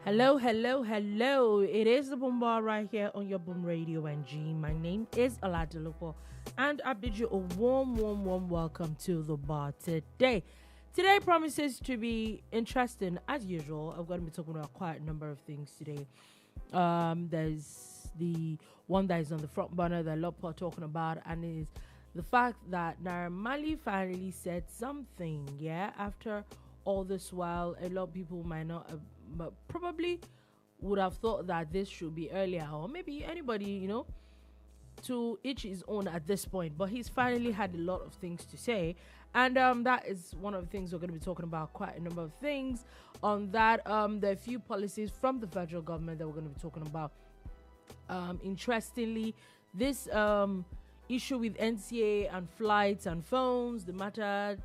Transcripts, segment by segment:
Hello, hello, hello. It is the Boom Bar right here on your Boom Radio NG. My name is Oladilupo, and I bid you a warm welcome to the bar today. Today promises to be interesting as usual. I'm going to be talking about quite a number of things today. There's the one that is on the front burner that a lot of people are talking about, and is the fact that Marley finally said something. Yeah, after all this while, a lot of people might not have, but probably would have thought that this should be earlier, or maybe anybody, to each his own at this point. But he's finally had a lot of things to say, and that is one of the things we're going to be talking about. Quite a number of things on that. There are a few policies from the federal government that we're going to be talking about. Interestingly, this issue with NCAA and flights and phones, the matter,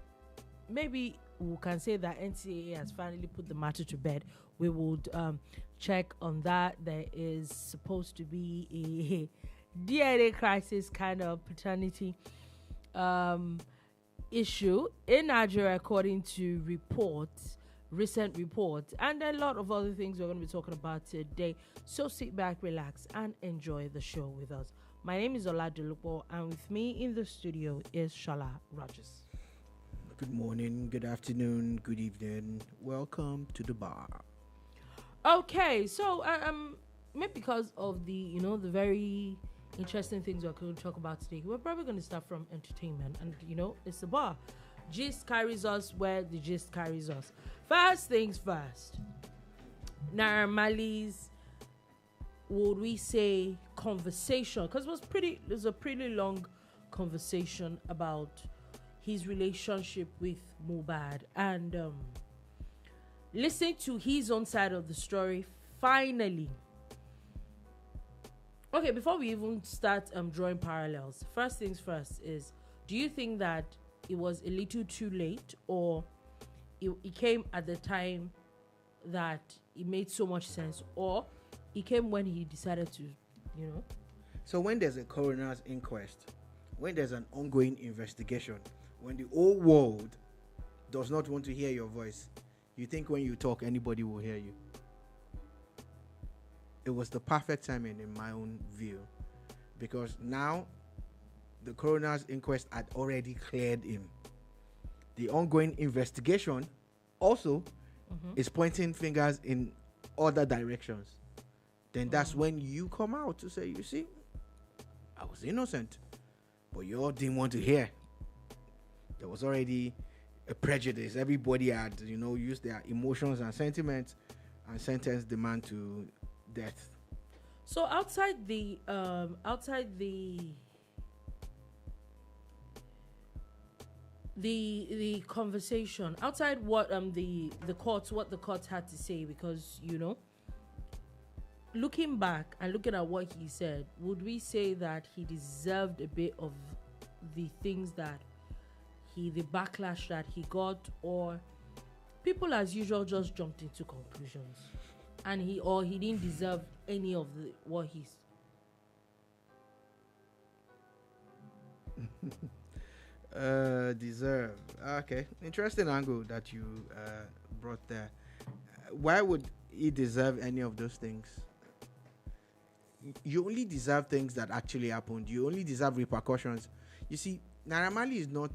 maybe we can say that NCAA has finally put the matter to bed. We would check on that. There is supposed to be a DNA crisis kind of paternity issue in Nigeria, according to recent reports, and a lot of other things we're going to be talking about today. So sit back, relax, and enjoy the show with us. My name is Oladilupo, and with me in the studio is Shala Rogers. Good morning, good afternoon, good evening. Welcome to the bar. Okay, so maybe because of the the very interesting things we're going to talk about today, we're probably going to start from entertainment, and it's the bar. Gist carries us where the gist carries us. First things first. Naira Marley's, would we say, conversation, because it was a pretty long conversation about his relationship with Mohbad, and listening to his own side of the story. Finally, okay, before we even start drawing parallels, first things first is, do you think that it was a little too late, or it came at the time that it made so much sense, or it came when he decided to So when there's a coroner's inquest, when there's an ongoing investigation, when the whole world does not want to hear your voice, you think when you talk, anybody will hear you? It was the perfect timing in my own view, because now the coroner's inquest had already cleared him. The ongoing investigation also is pointing fingers in other directions. Then that's when you come out to say, you see, I was innocent, but you all didn't want to hear. There was already a prejudice. Everybody had, used their emotions and sentiments and sentenced the man to death. So outside the conversation, outside what the courts had to say, because looking back and looking at what he said, would we say that he deserved a bit of the things that the backlash that he got, or people as usual just jumped into conclusions, and he didn't deserve any of what he's deserve? Okay, interesting angle that you brought there. Why would he deserve any of those things? You only deserve things that actually happened. You only deserve repercussions. You see, Naira Marley is not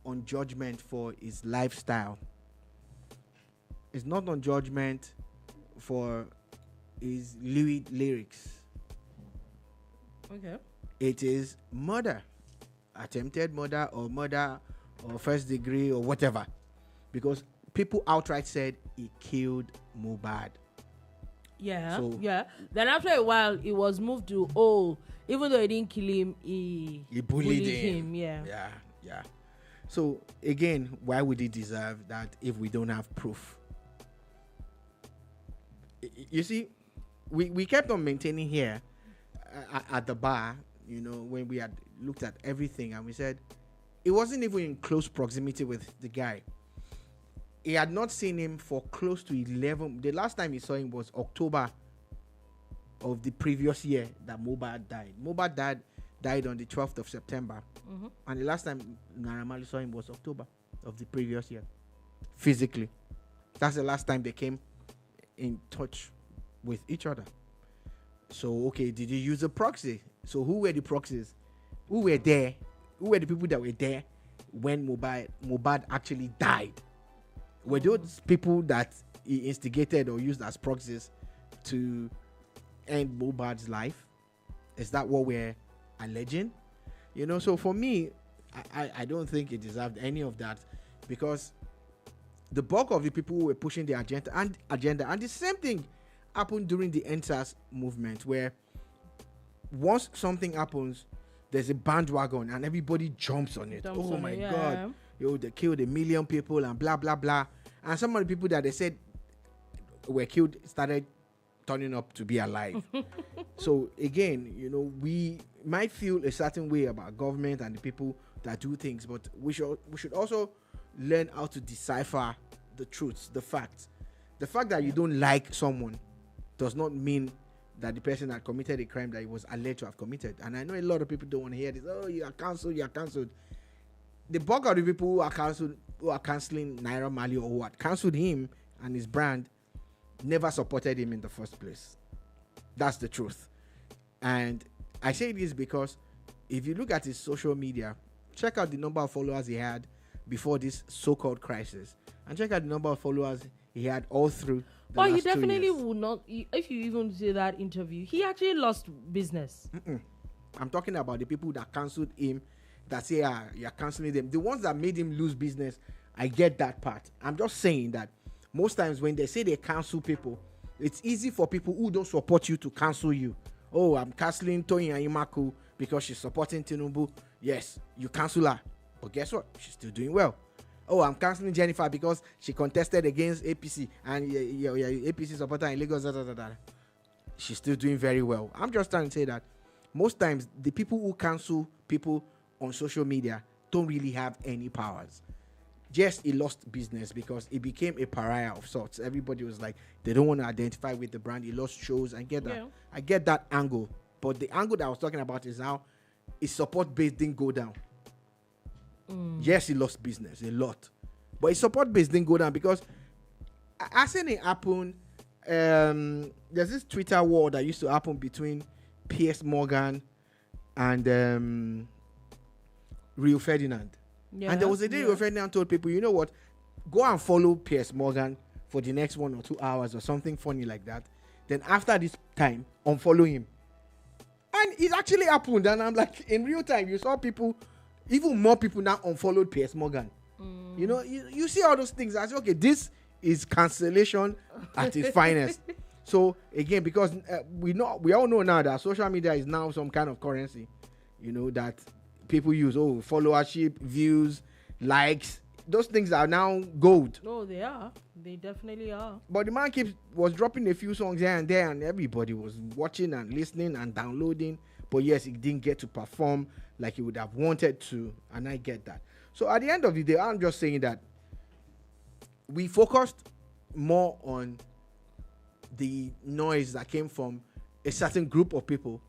on judgment for his lifestyle. It's not on judgment for his lyrics. okay. It is murder, attempted murder, or first degree, or whatever, because people outright said he killed Mohbad. Yeah, So, yeah. Then after a while, it was moved to, even though he didn't kill him, he bullied him. Yeah. Yeah. So again, why would he deserve that if we don't have proof? You see, we kept on maintaining here at the bar, when we had looked at everything, and we said it wasn't even in close proximity with the guy. He had not seen him for close to 11. The last time he saw him was October of the previous year that Mohbad died. Mohbad died on the 12th of September. And the last time Naira Marley saw him was October of the previous year. Physically. That's the last time they came in touch with each other. So, okay, did you use a proxy? So, who were the proxies? Who were there? Who were the people that were there when Mohbad actually died? Were those people that he instigated or used as proxies to end Mohbad's life? Is that what we're alleging? So for me, I don't think it deserved any of that, because the bulk of the people who were pushing the agenda, and the same thing happened during the NSAS movement, where once something happens, there's a bandwagon and everybody jumps on it. Oh my God, they killed 1 million people and blah blah blah. And some of the people that they said were killed started turning up to be alive. So again, we might feel a certain way about government and the people that do things, but we should also learn how to decipher the truths, the facts. The fact that you don't like someone does not mean that the person had committed a crime that he was alleged to have committed. And I know a lot of people don't want to hear this. Oh, you are cancelled. The bulk of the people who are cancelling Naira Marley or what cancelled him and his brand never supported him in the first place. That's the truth. And I say this because if you look at his social media, check out the number of followers he had before this so-called crisis, and check out the number of followers he had all through the last 2 years. But he definitely would not, if you even see that interview, he actually lost business. I'm talking about the people that cancelled him, that say, you're cancelling them. The ones that made him lose business, I get that part. I'm just saying that most times when they say they cancel people, it's easy for people who don't support you to cancel you. Oh, I'm cancelling Toyin Ayimaku because she's supporting Tinubu. Yes, you cancel her. But guess what? She's still doing well. Oh, I'm cancelling Jennifer because she contested against APC and APC supporter in Lagos. She's still doing very well. I'm just trying to say that most times the people who cancel people on social media don't really have any powers. Yes, he lost business because he became a pariah of sorts. Everybody was like, they don't want to identify with the brand. He lost shows. I get that. Yeah. I get that angle. But the angle that I was talking about is how his support base didn't go down. Yes, he lost business a lot. But his support base didn't go down because I seen it happen. There's this Twitter war that used to happen between Piers Morgan and Rio Ferdinand. Yeah, and there was a day Rio Ferdinand told people, you know what, go and follow Piers Morgan for the next 1 or 2 hours or something funny like that. Then after this time, unfollow him. And it actually happened. And I'm like, in real time, you saw people, even more people now unfollowed Piers Morgan. You see all those things. I say, okay, this is cancellation at its finest. So again, because we all know now that social media is now some kind of currency, that people use. Oh, followership, views, likes. Those things are now gold. No, they are. They definitely are. But the man was dropping a few songs here and there, and everybody was watching and listening and downloading. But yes, he didn't get to perform like he would have wanted to, and I get that. So at the end of the day, I'm just saying that we focused more on the noise that came from a certain group of people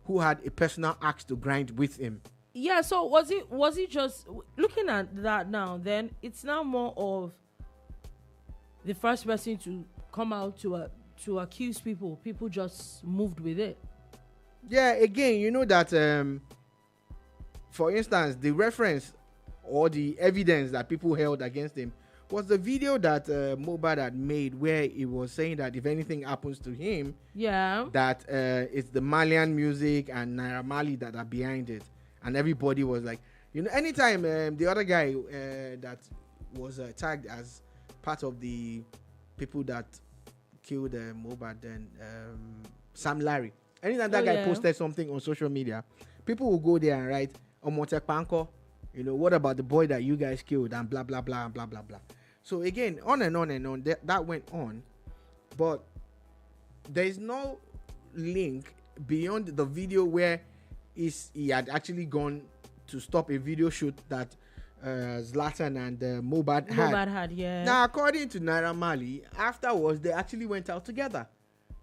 who had a personal axe to grind with him. Yeah, so was it just looking at that now? Then it's now more of the first person to come out to accuse people. People just moved with it. Yeah, again, that for instance, the reference or the evidence that people held against him was the video that Mohbad had made, where he was saying that if anything happens to him, that it's the Malian music and Naira Marley that are behind it. And everybody was like, anytime the other guy that was tagged as part of the people that killed Mohbad, then Sam Larry, anytime that guy posted something on social media, people will go there and write, Omote Panko, what about the boy that you guys killed, and blah, blah, blah, and blah, blah, blah. So again, on and on and on, that went on. But there is no link beyond the video where he had actually gone to stop a video shoot that Zlatan and Mohbad had. Now, according to Naira Marley, afterwards, they actually went out together.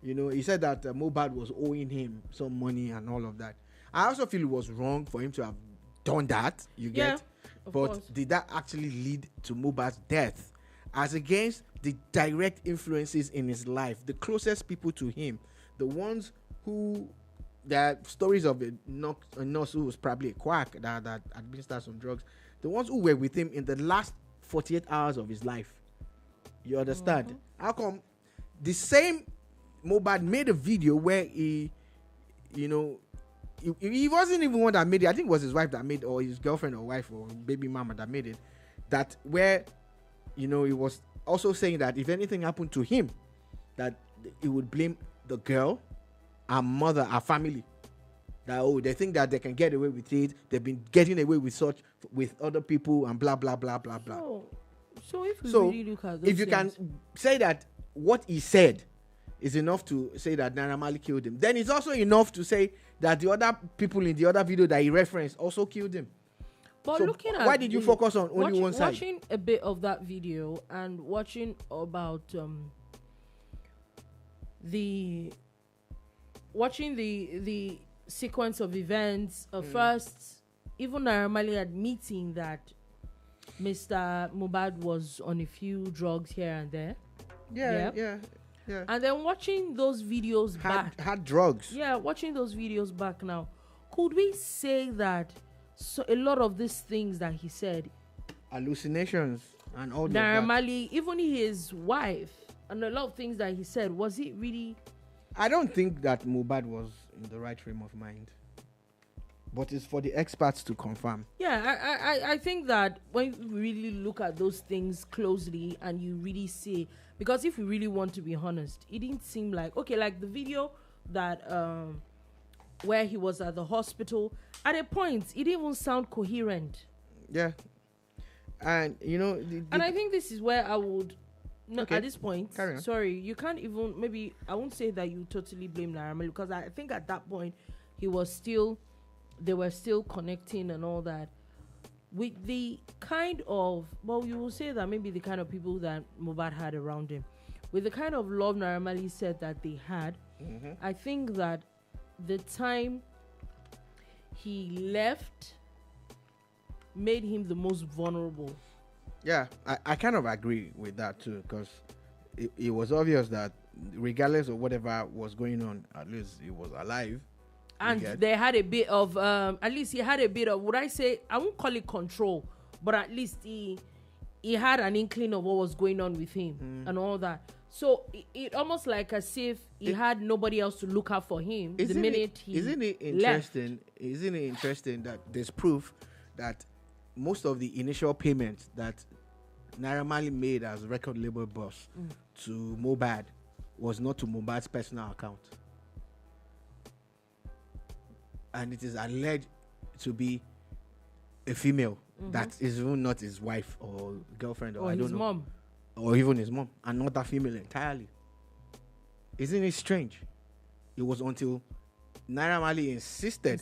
He said that Mohbad was owing him some money and all of that. I also feel it was wrong for him to have done that, but course. Did that actually lead to Mohbad's death? As against the direct influences in his life, the closest people to him, the ones who, there are stories of a nurse who was probably a quack that administered some drugs, the ones who were with him in the last 48 hours of his life. You understand? Mm-hmm. How come the same Mohbad made a video where he wasn't even one that made it. I think it was his wife that made it, or his girlfriend or wife or baby mama that made it. That where, he was also saying that if anything happened to him, that he would blame the girl, her mother, her family. That they think that they can get away with it. They've been getting away with such with other people and blah blah blah blah blah. So if you really look at those if you can say that what he said is enough to say that Naira Marley killed him, then it's also enough to say that the other people in the other video that he referenced also killed him. But so looking at why did you focus on only one side? Watching a bit of that video and watching about the sequence of events, first, even Naira Marley admitting that Mr. Mohbad was on a few drugs here and there. Yeah. And then watching those videos back. Had drugs. Yeah, watching those videos back now. Could we say that a lot of these things that he said, hallucinations and all that, Naira Marley, even his wife, and a lot of things that he said, was it really? I don't think that Mohbad was in the right frame of mind. But it's for the experts to confirm. Yeah, I think that when you really look at those things closely and you really see, because if we really want to be honest, it didn't seem like, okay, like the video that where he was at the hospital, at a point it didn't even sound coherent. Yeah. And and I think this is where I would okay. At this point, sorry, you can't even, maybe I won't say that you totally blame Naira Marley, because I think at that point they were still connecting and all that with the kind of, well, you will say that maybe the kind of people that Mohbad had around him, with the kind of love Naira Marley said that they had. I think that the time he left made him the most vulnerable. Yeah, I kind of agree with that too, because it was obvious that regardless of whatever was going on, at least he was alive. And they had a bit of, at least he had a bit of, would I say, I won't call it control, but at least he had an inkling of what was going on with him and all that. So it almost like as if he had nobody else to look out for him the minute he left. Isn't it interesting that there's proof that most of the initial payments that Naira Marley made as record label boss to Mohbad was not to Mohbad's personal account. And it is alleged to be a female that is even not his wife or girlfriend or I don't know. Mom. Or even his mom, and not that female entirely. Isn't it strange? It was until Naira Marley insisted.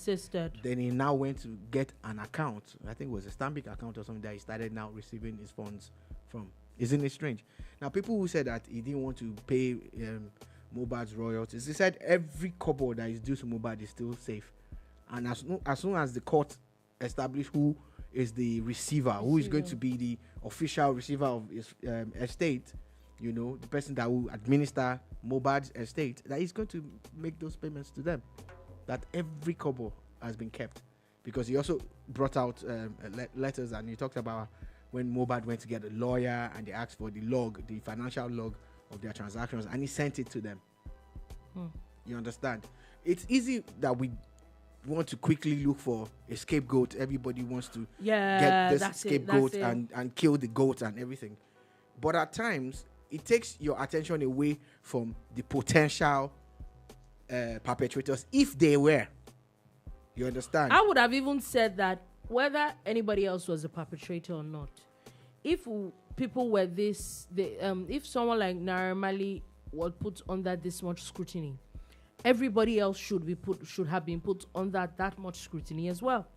Then he now went to get an account. I think it was a Stanbic account or something that he started now receiving his funds from. Isn't it strange? Now, people who said that he didn't want to pay Mohbad's royalties, he said every kobo that is due to Mohbad is still safe. And as soon as the court establish who is the receiver, who is going to be the official receiver of his estate, the person that will administer Mohbad's estate, that he's going to make those payments to them. That every kobo has been kept. Because he also brought out letters, and he talked about when Mohbad went to get a lawyer and they asked for the log, the financial log of their transactions, and he sent it to them. You understand? It's easy that we want to quickly look for a scapegoat. Everybody wants to get this scapegoat and kill the goat and everything. But at times, it takes your attention away from the potential perpetrators, if they were. You understand? I would have even said that whether anybody else was a perpetrator or not, if people were if someone like Naira Marley was put under this much scrutiny, everybody else should have been put under that much scrutiny as well.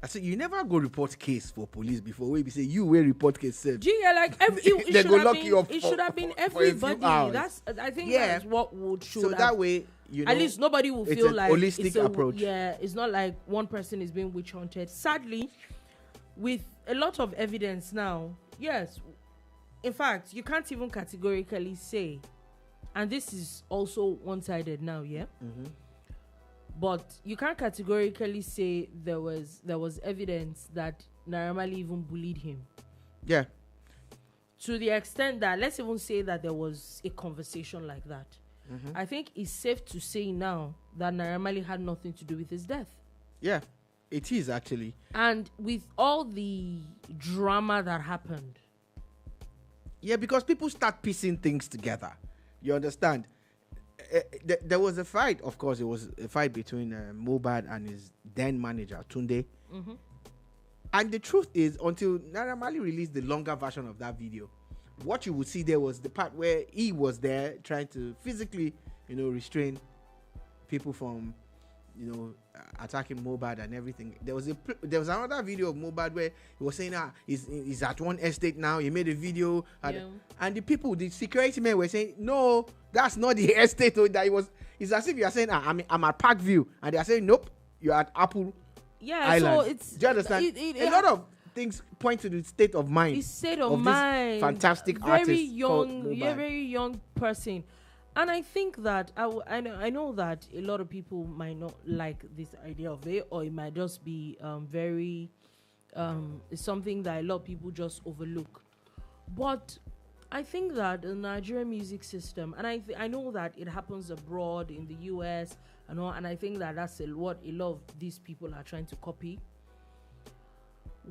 I said you never go report case for police before. We say you will report case. They go lock you up. It should have been everybody. I think that's what should. So that way, at least nobody will feel like holistic it's approach. Yeah, it's not like one person is being witch hunted. Sadly, with a lot of evidence now, yes, in fact, you can't even categorically say, and this is also one-sided now, yeah. But you can't categorically say there was evidence that Naira Marley even bullied him. Yeah. To the extent that, let's even say that there was a conversation like that. I think it's safe to say now that Naira Marley had nothing to do with his death. Yeah, it is actually. And with all the drama that happened. Yeah, because people start piecing things together. You understand? There was a fight, of course. It was a fight between Mohbad and his then manager, Tunde. And the truth is, until Naira Marley released the longer version of that video, what you would see there was the part where he was there trying to physically, restrain people from, attacking Mohbad and everything. There was another video of Mohbad where he was saying, he's at one estate now. He made a video, and the security men were saying, no, that's not the estate. That it was. It's as if you are saying, I'm at Parkview, and they are saying, nope, you're at Apple. Yeah, Island. so it's. Do you understand? A lot of things point to the state of mind. The state of mind. This fantastic artist. Very young person. And I think that I know that a lot of people might not like this idea of it, or it might just be it's something that a lot of people just overlook. But I think that the Nigerian music system, and I know that it happens abroad in the US and all, and I think that that's what a lot of these people are trying to copy.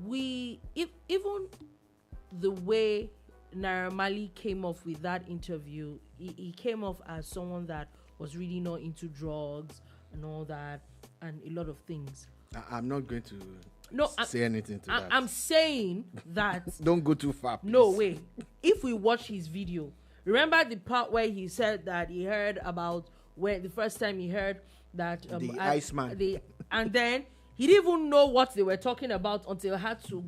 Even the way Naira Marley came off with that interview, he came off as someone that was really not into drugs and all that, and a lot of things. I'm not going to say anything to that. I'm saying that don't go too far, please. No way. If we watch his video, remember the part where he said that he heard about where the first time he heard that the Iceman, and then he didn't even know what they were talking about until I had to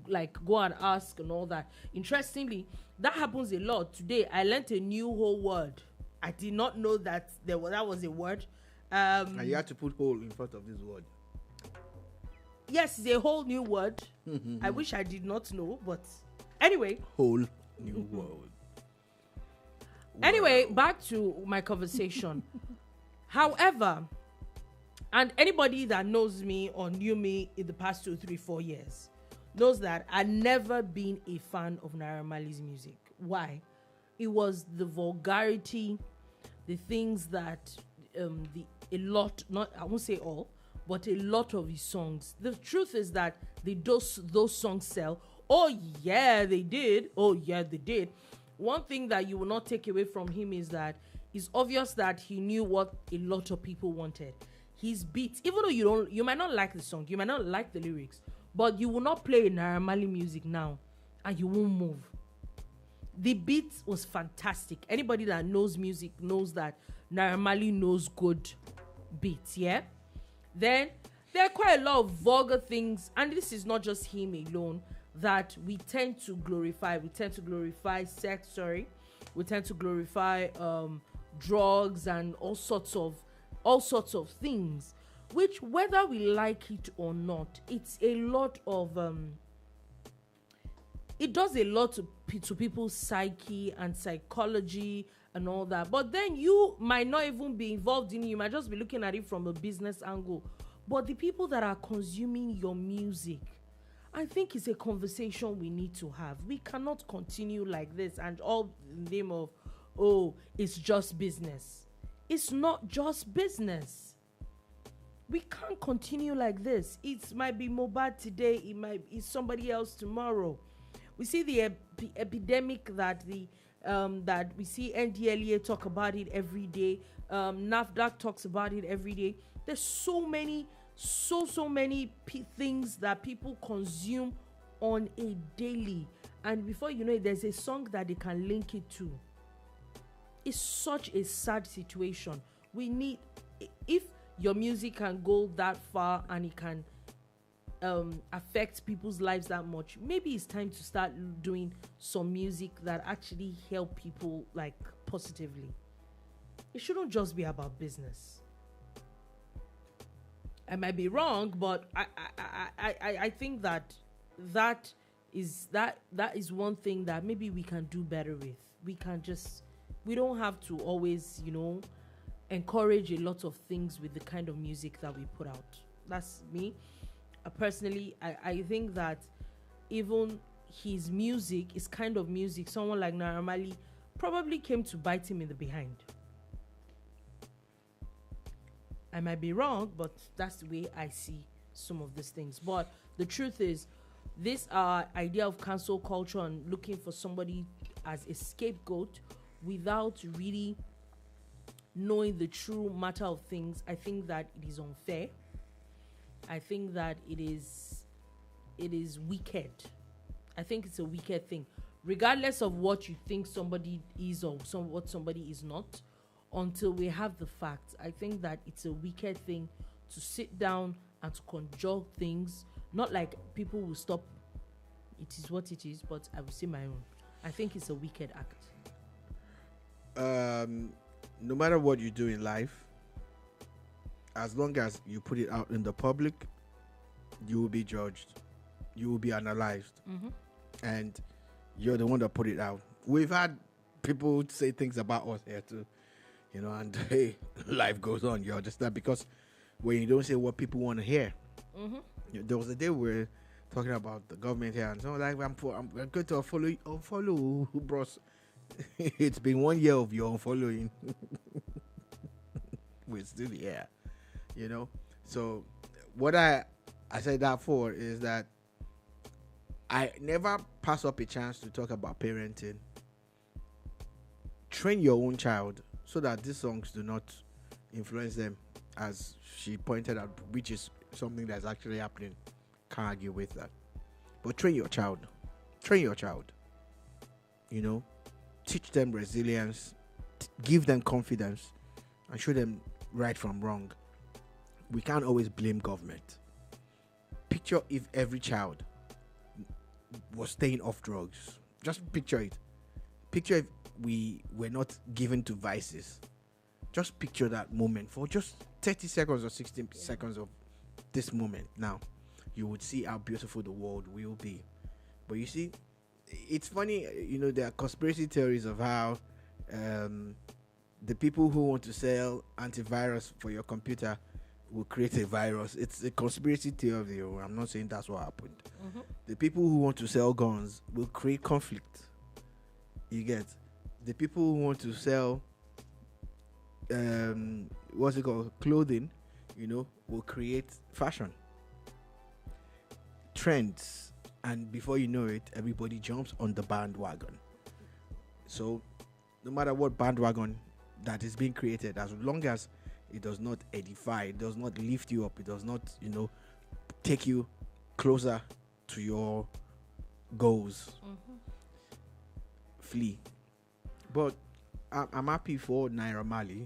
go and ask and all that. Interestingly, that happens a lot. Today, I learned a new whole word. I did not know that that was a word. And you had to put "whole" in front of this word. Yes, it's a whole new word. I wish I did not know, but anyway. Whole new word. Anyway, back to my conversation. However, and anybody that knows me or knew me in the past 2, 3, 4 years knows that I've never been a fan of Naira Marley's music. Why? It was the vulgarity, the things that I won't say all, but a lot of his songs. The truth is that those songs sell. Oh yeah, they did. One thing that you will not take away from him is that it's obvious that he knew what a lot of people wanted. His beats, even though you might not like the song, you might not like the lyrics, but you will not play Naira Marley music now and you won't move. The beat was fantastic. Anybody that knows music knows that Naira Marley knows good beats, yeah? Then there are quite a lot of vulgar things, and this is not just him alone, that we tend to glorify. We tend to glorify sex, we tend to glorify drugs and all sorts of things, which, whether we like it or not, it's a lot of it does a lot to people's psyche and psychology and all that. But then you might not even be involved in it. You might just be looking at it from a business angle. But the people that are consuming your music, I think it's a conversation we need to have. We cannot continue like this and all in the name of, it's just business. It's not just business. We can't continue like this. It might be Mohbad today. It might be somebody else tomorrow. We see the epidemic that that we see NDLEA talk about it every day. NAFDAC talks about it every day. There's so many things that people consume on a daily, and before you know it, there's a song that they can link it to. It's such a sad situation. We need, if your music can go that far and it can affect people's lives that much, maybe it's time to start doing some music that actually help people positively. It shouldn't just be about business. I might be wrong, but I think that that is one thing that maybe we can do better with. We don't have to always, encourage a lot of things with the kind of music that we put out. That's me. Personally, I think that even his music is kind of music someone like Naira Marley probably came to bite him in the behind. I might be wrong, but that's the way I see some of these things. But the truth is, this idea of cancel culture and looking for somebody as a scapegoat without really knowing the true matter of things, I think that it is unfair. I think that it is wicked. I think it's a wicked thing, regardless of what you think somebody is or what somebody is not. Until we have the facts, I think that it's a wicked thing to sit down and to conjure things. Not like people will stop. It is what it is, but I will say my own. I think it's a wicked act. No matter what you do in life, as long as you put it out in the public, you will be judged, you will be analyzed, and you're the one that put it out. We've had people say things about us here too, and hey, life goes on. You understand? Because when you don't say what people want to hear, there was a day we were talking about the government here, and so like I'm going to unfollow bros. It's been 1 year of your unfollowing. We're still here, So what I said that for is that I never pass up a chance to talk about parenting. Train your own child so that these songs do not influence them, as she pointed out, which is something that's actually happening. Can't argue with that. But train your child. Teach them resilience, give them confidence, and show them right from wrong. We can't always blame government. Picture if every child was staying off drugs. Just picture it. Picture if we were not given to vices. Just picture that moment for just 30 seconds or 60 seconds of this moment. Now, you would see how beautiful the world will be. But you see, it's funny, there are conspiracy theories of how the people who want to sell antivirus for your computer will create a virus. It's a conspiracy theory. I'm not saying that's what happened. The people who want to sell guns will create conflict. You get? The people who want to sell clothing, will create fashion trends, and before you know it, everybody jumps on the bandwagon. So no matter what bandwagon that is being created, as long as it does not edify, it does not lift you up, it does not take you closer to your goals, flee. But I'm happy for Naira Marley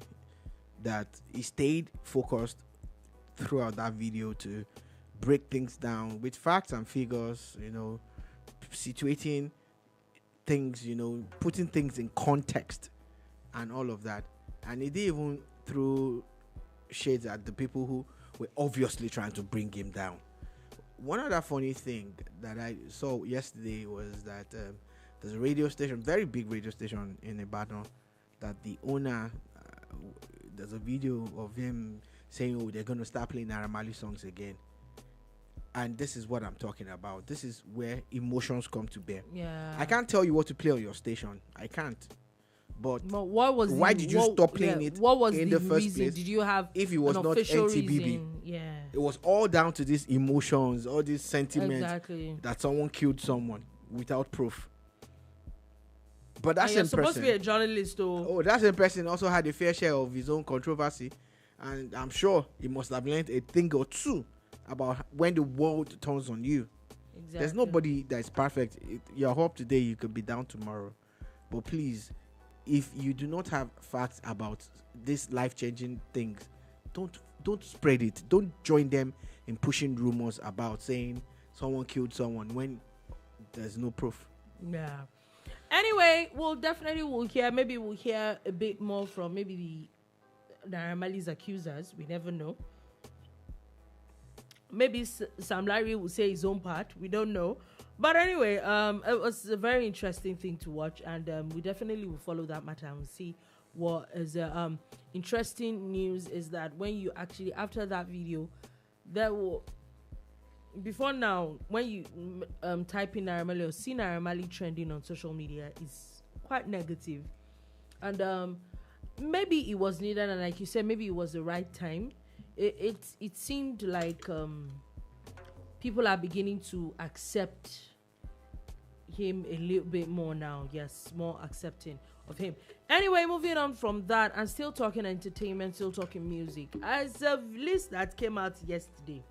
that he stayed focused throughout that video to break things down with facts and figures, situating things, putting things in context and all of that. And he didn't even throw shades at the people who were obviously trying to bring him down. One other funny thing that I saw yesterday was that there's a radio station, very big radio station in Ibadan, that the owner, there's a video of him saying, they're going to start playing Naira Marley songs again. And this is what I'm talking about. This is where emotions come to bear. Yeah. I can't tell you what to play on your station. I can't. But why did you stop playing it what was in the the first reason? place? Did you have if it was an not official NTBB? reason? Yeah. It was all down to these emotions, all these sentiments that someone killed someone without proof. But that's you're supposed to be a journalist, though. Oh, that same person also had a fair share of his own controversy, and I'm sure he must have learned a thing or two about when the world turns on you. Exactly. There's nobody that is perfect. You're up today, you could be down tomorrow. But please, if you do not have facts about these life-changing things, don't spread it. Don't join them in pushing rumors about saying someone killed someone when there's no proof. Yeah. Anyway, we'll hear a bit more from maybe the Naira Marley's accusers. We never know. Maybe Sam Larry will say his own part. We don't know. But anyway, it was a very interesting thing to watch, and we definitely will follow that matter and see what is interesting news is that when you actually after that video, there will before now when you type in Naira Marley or see Naira Marley trending on social media is quite negative, and maybe it was needed, and like you said, maybe it was the right time. It seemed like people are beginning to accept him a little bit more now. Yes, more accepting of him. Anyway, moving on from that and still talking entertainment, still talking music. As a list that came out yesterday,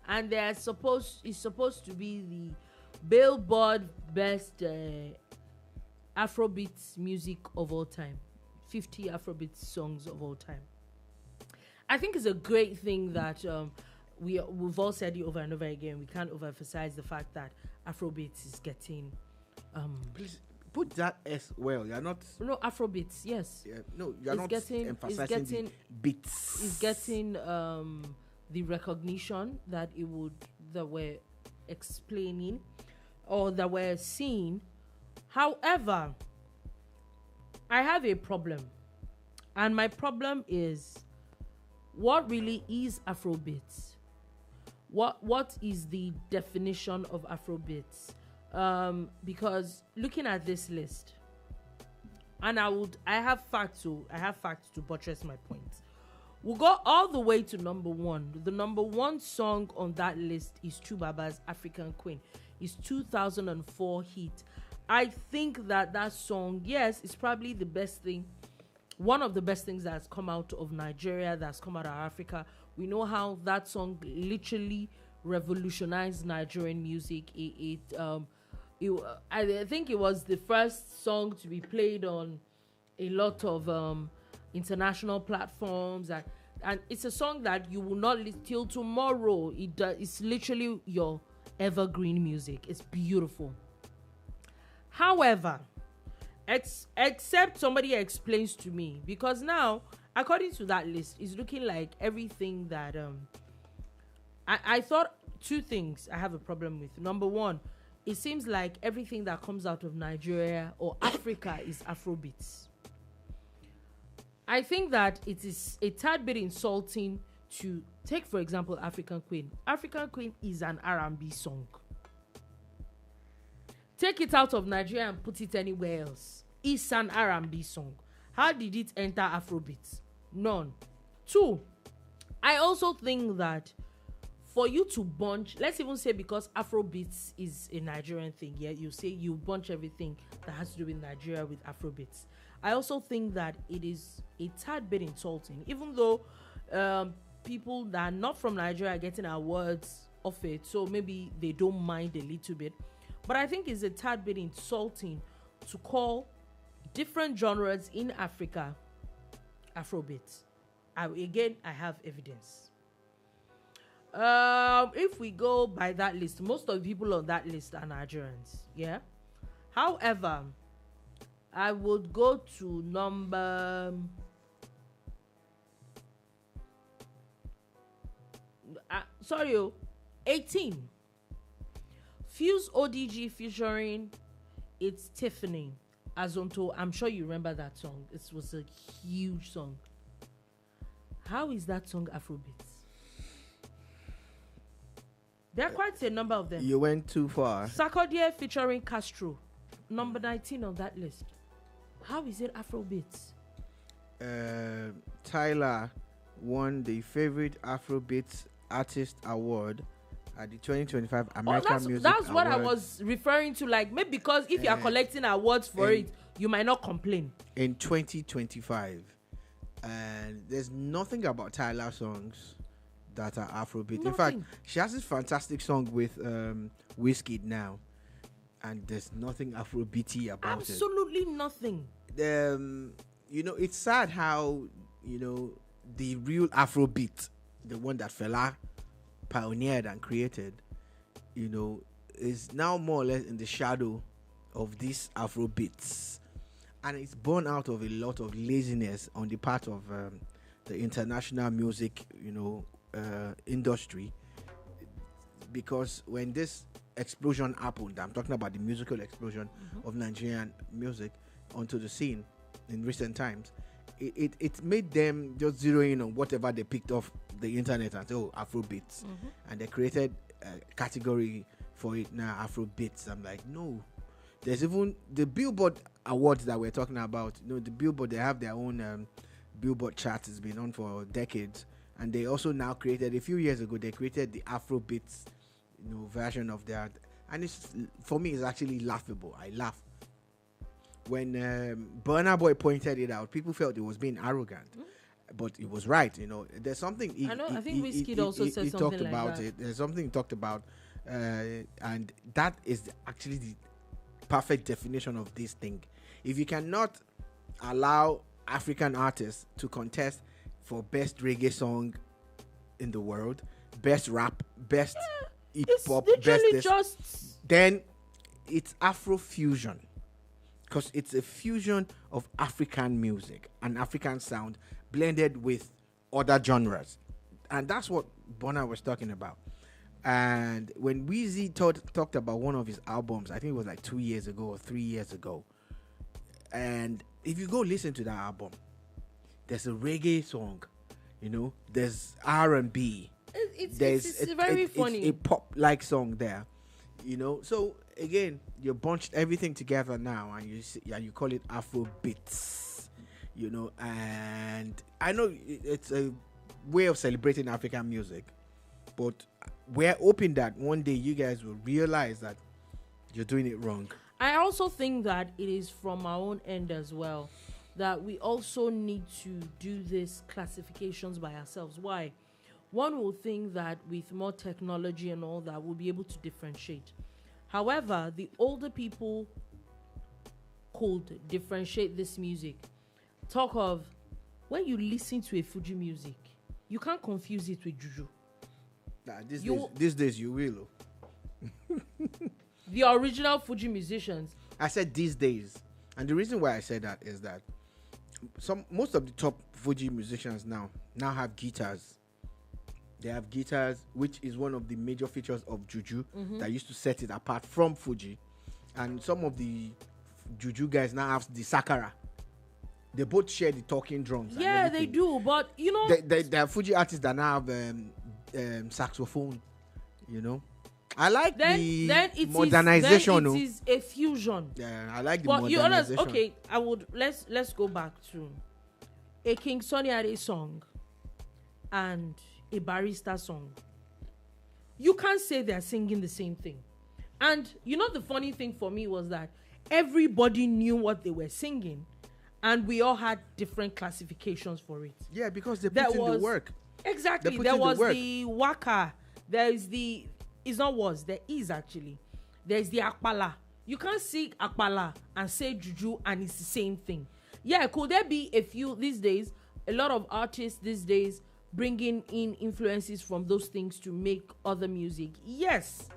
and it's supposed to be the Billboard Best Afrobeat music of all time, 50 Afrobeat songs of all time. I think it's a great thing that we've all said it over and over again. We can't overemphasize the fact that Afrobeats is getting. Please put that as well. You're not. No, Afrobeats. Yes. Yeah, no, you're not emphasizing the beats. It's getting the recognition that we're explaining or that we're seeing. However, I have a problem, and my problem is what really is Afrobeats. What is the definition of Afrobeats? Because looking at this list, and I have facts to buttress my point. We'll go all the way to number one. The number one song on that list is Chubaba's African Queen. It's 2004 hit. I think that song, yes, is probably the best thing. One of the best things that's come out of Nigeria, that's come out of Africa. We know how that song literally revolutionized Nigerian music. I think it was the first song to be played on a lot of international platforms, and it's a song that you will not listen till tomorrow. It's literally your evergreen music. It's beautiful. However, except somebody explains to me, because now according to that list it's looking like everything that I thought two things I have a problem with. Number one, it seems like everything that comes out of Nigeria or Africa is Afrobeats. I think that it is a tad bit insulting to take, for example, African Queen. African Queen is an R&B song. Take it out of Nigeria and put it anywhere else. It's an R&B song. How did it enter Afrobeats? None. Two, I also think that for you to bunch, let's even say because Afrobeats is a Nigerian thing, yeah, you say you bunch everything that has to do with Nigeria with Afrobeats. I also think that it is a tad bit insulting, even though people that are not from Nigeria are getting awards of it, so maybe they don't mind a little bit. But I think it's a tad bit insulting to call different genres in Africa Afrobeats. Again, I have evidence. If we go by that list, most of the people on that list are Nigerians. Yeah. However, I would go to number 18. Fuse ODG featuring It's Tiffany Azonto. I'm sure you remember that song. It was a huge song. How is that song Afrobeats? There are quite a number of them. You went too far. Sarkodie featuring Castro, number 19 on that list. How is it Afrobeats? Tyler won the favorite Afrobeats artist award at the 2025 American Music That's Award. what I was referring to. Like, maybe because if you are collecting awards for it, you might not complain. In 2025. And there's nothing about Tyler songs that are Afrobeat. Nothing. In fact, she has this fantastic song with Wizkid now, and there's nothing Afrobeaty about it. Absolutely nothing. It's sad how the real Afrobeat, the one that Fela pioneered and created, is now more or less in the shadow of these Afrobeats, and it's born out of a lot of laziness on the part of the international music industry, because when this explosion happened, I'm talking about the musical explosion of Nigerian music onto the scene in recent times, it made them just zero in on whatever they picked off the internet and say, oh, Afrobeats. And they created a category for it now, Afrobeats. I'm like, no. There's even the Billboard Awards that we're talking about. You know, the Billboard, they have their own Billboard chart. It's been on for decades. And they also now created, a few years ago, they created the Afrobeats, you know, version of that. And it's, for me, it's actually laughable. I laugh. When Burna Boy pointed it out, people felt it was being arrogant. But it was right, you know. There's something... I think Wizkid also said something talked like about that. it. There's something he talked about. And that is actually the perfect definition of this thing. If you cannot allow African artists to contest for best reggae song in the world, best rap, best hip hop, best this, then it's Afrofusion, because it's a fusion of African music and African sound blended with other genres, and that's what Burna was talking about. And when Weezy talked about one of his albums, I think it was like 2 years ago or 3 years ago, and if you go listen to that album, there's a reggae song, you know, there's R&B, it's very funny. It's a pop-like song there, you know. So again, you bunched everything together now, and you call it Afrobeats, you know. And I know it's a way of celebrating African music, but we're hoping that one day you guys will realize that you're doing it wrong. I also think that it is from our own end as well, that we also need to do these classifications by ourselves. Why? One will think that with more technology and all that, we'll be able to differentiate. However, the older people could differentiate this music. Talk of when you listen to a Fuji music, you can't confuse it with Juju. Nah, these days you will. The original Fuji musicians. I said these days. And the reason why I said that is that most of the top Fuji musicians now have guitars. They have guitars, which is one of the major features of Juju that used to set it apart from Fuji. And some of the Juju guys now have the Sakara. They both share the talking drums. Yeah, they do. But, you know... There are Fuji artists that now have saxophone, you know. I like the modernization. Then it is a fusion. Yeah, I like the modernization. Okay, let's go back to a King Sunny Ade song and a Barrister song. You can't say they're singing the same thing. And you know the funny thing for me was that everybody knew what they were singing, and we all had different classifications for it. Yeah, because they put in the work. Exactly. There was the waka. There is the... It's not was. There is actually. There's the akpala. You can't sing akpala and say juju and it's the same thing. Yeah, could there be a few these days? A lot of artists these days bringing in influences from those things to make other music. Yes,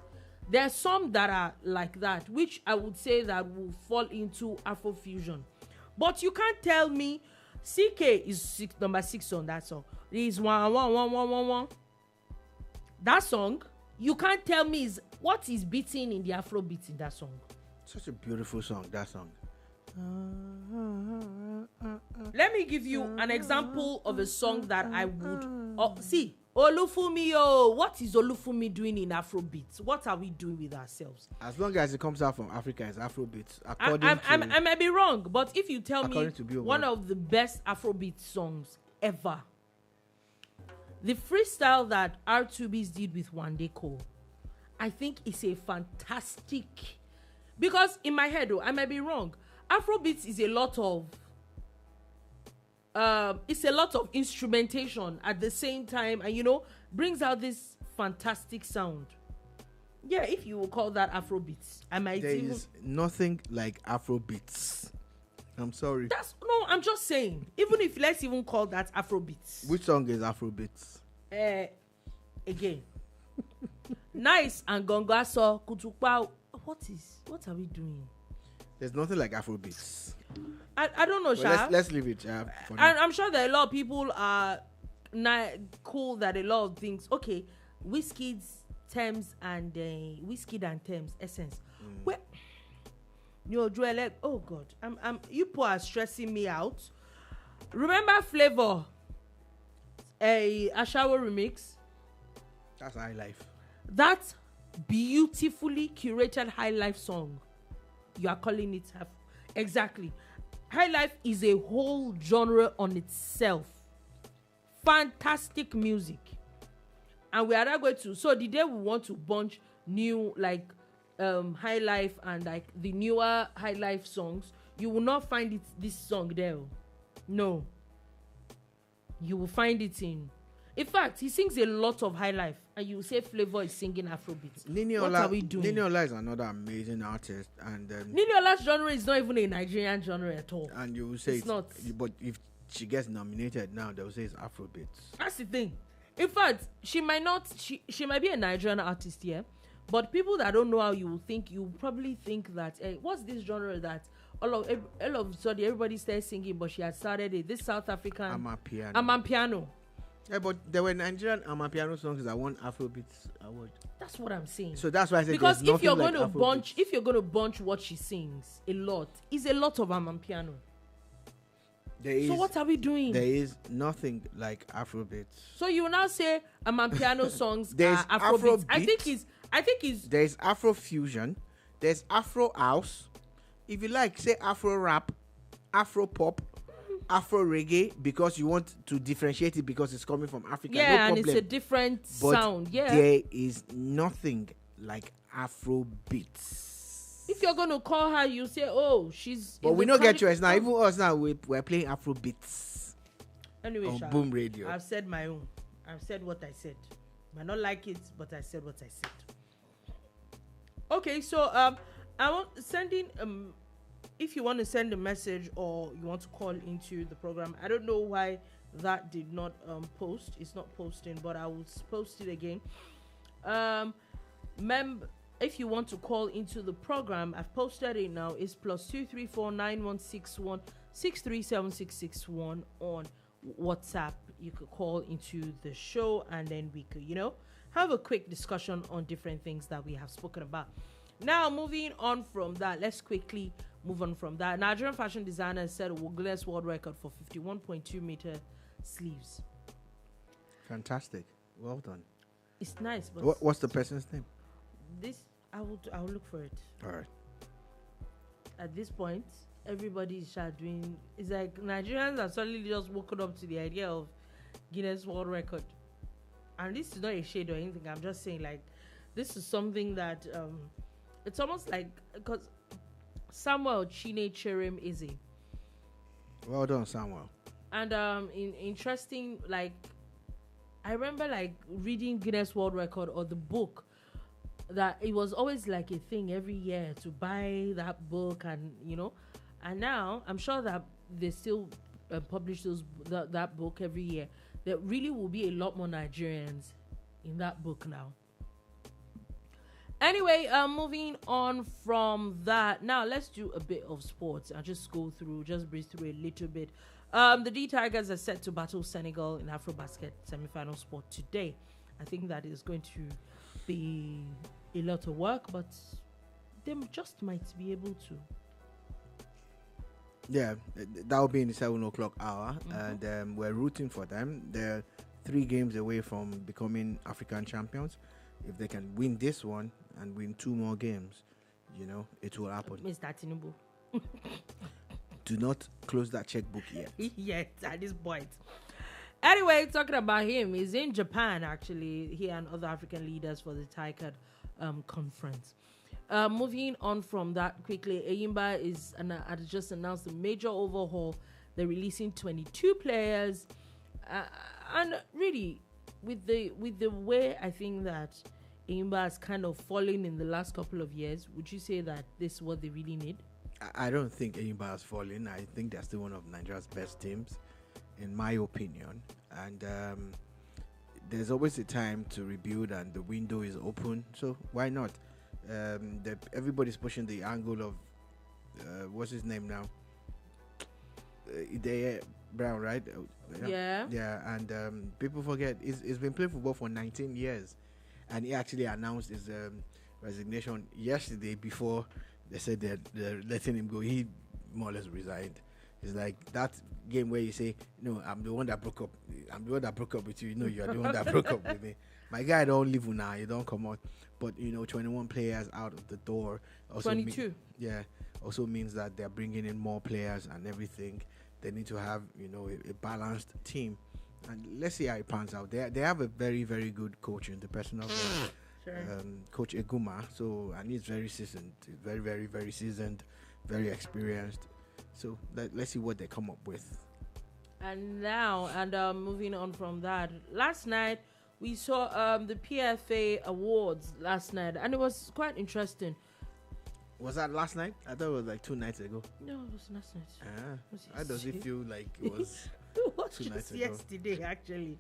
there are some that are like that, which I would say that will fall into Afrofusion. But you can't tell me CK is number 6 on that song. This 1 that song. You can't tell me what is beating in the Afrobeat in that song. Such a beautiful song, that song. Let me give you an example of a song that I would... see, Olufumi, what is Olufumi doing in Afrobeat? What are we doing with ourselves? As long as it comes out from Africa, it's Afrobeat. I might be wrong, but if you tell me Billboard, one of the best Afrobeat songs ever, the freestyle that R2Bs did with Wande Cole, I think it's a fantastic... Because in my head, I might be wrong, Afrobeats is a lot of instrumentation at the same time, and you know, brings out this fantastic sound. Yeah, if you will call that Afrobeats, I might. There is nothing like Afrobeats. I'm sorry. I'm just saying. Even if let's even call that Afrobeats. Which song is Afrobeats? Again, Nice and Gongaso Kutukpa. What are we doing? There's nothing like Afrobeats. I don't know, Sha. Let's leave it. I'm sure that a lot of people are cool that a lot of things. Okay, Wizkid's Thames and Whiskey and Thames Essence. Where Joel, like, oh God, you people are stressing me out. Remember Flavor, a Ashawo remix? That's High Life. That beautifully curated High Life song, you are calling it exactly. High Life is a whole genre on itself. Fantastic music. And we are not going to, so the day we want to bunch new like High Life and like the newer High Life songs, you will not find this song there. No. You will find it in fact, he sings a lot of High Life, and you will say Flavor is singing Afrobeat. What are we doing? Niniola is another amazing artist, and Niniola's genre is not even a Nigerian genre at all. And you will say it's not. But if she gets nominated now, they'll say it's Afrobeat. That's the thing. In fact, she might not. She might be a Nigerian artist, yeah. But people that don't know how you probably think that what's this genre that all of a sudden everybody starts singing, but she had started it. This South African Amapiano. Yeah, but there were Nigerian Amapiano songs that won Afrobeats award. That's what I'm saying. So that's why I said because if you're going to bunch what she sings a lot is a lot of Amapiano. So what are we doing? There is nothing like Afrobeats. So you will now say Amapiano songs there's are Afrobeats. I think it's there's Afrofusion, there's Afro House. If you like, say Afro Rap, Afro Pop, Afro Reggae, because you want to differentiate it because it's coming from Africa. Yeah, no and problem. it's a different but sound. Yeah, there is nothing like Afro beats. If you're going to call her, you say, "Oh, she's." But we don't get choice now. Even us now, we're playing Afro beats. Anyway, on Boom Radio. I've said my own. I've said what I said. Might not like it, but I said what I said. Okay, so I want sending if you want to send a message or you want to call into the program, I don't know why that did not post. It's not posting, but I will post it again. If you want to call into the program, I've posted it now. It's +234 9161 637661 on WhatsApp. You could call into the show, and then we could, have a quick discussion on different things that we have spoken about. Now, moving on from that, let's quickly move on from that. Nigerian fashion designer set a Guinness World Record for 51.2 meter sleeves. Fantastic. Well done. It's nice, but what's the person's name? This I will look for it. All right. At this point, everybody is doing. It's like Nigerians are suddenly just woken up to the idea of Guinness World Record, and this is not a shade or anything. I'm just saying, like, this is something that it's almost like because Samuel Chine Cherem Eze. Well done, Samuel. And interesting, like, I remember like reading Guinness World Record or the book, that it was always like a thing every year to buy that book, and and now I'm sure that they still publish that book every year. There really will be a lot more Nigerians in that book now. Anyway, moving on from that, now let's do a bit of sports. I'll just breeze through a little bit. The D Tigers are set to battle Senegal in AfroBasket semi-final sport today. I think that is going to be a lot of work, but they just might be able to. Yeah, that will be in the 7:00 hour, and we're rooting for them. They're 3 games away from becoming African champions. If they can win this one and win 2 more games, it will happen. Mr. Tinubu. Do not close that checkbook yet. Yes, at this point. Anyway, talking about him, he's in Japan, actually. He and other African leaders for the TICAD conference. Moving on from that quickly, Eyimba has just announced a major overhaul. They're releasing 22 players. And really, with the way I think that Eyimba has kind of fallen in the last couple of years, would you say that this is what they really need? I don't think Eyimba has fallen. I think they're still one of Nigeria's best teams, in my opinion. And there's always a time to rebuild, and the window is open. So why not? Everybody's pushing the angle of what's his name now? Ideye Brown, right? Yeah. Yeah, and people forget he's been playing football for 19 years, and he actually announced his resignation yesterday before they said that they're letting him go. He more or less resigned. It's like that game where you say, "No, I'm the one that broke up. I'm the one that broke up with you. No, you're the one that broke up with me. My guy don't leave now. You don't come out." But 21 players out of the door. Also 22. Also means that they're bringing in more players and everything. They need to have a balanced team, and let's see how it pans out. They have a very, very good coach in the person of Coach Eguma. So, and he's very seasoned, very, very, very seasoned, very experienced. So let's see what they come up with. And now, moving on from that, last night we saw the PFA awards last night, and it was quite interesting. Was that last night? I thought it was like 2 nights ago. No, it was last night. How does it feel like it was 2 nights ago? Yesterday, actually.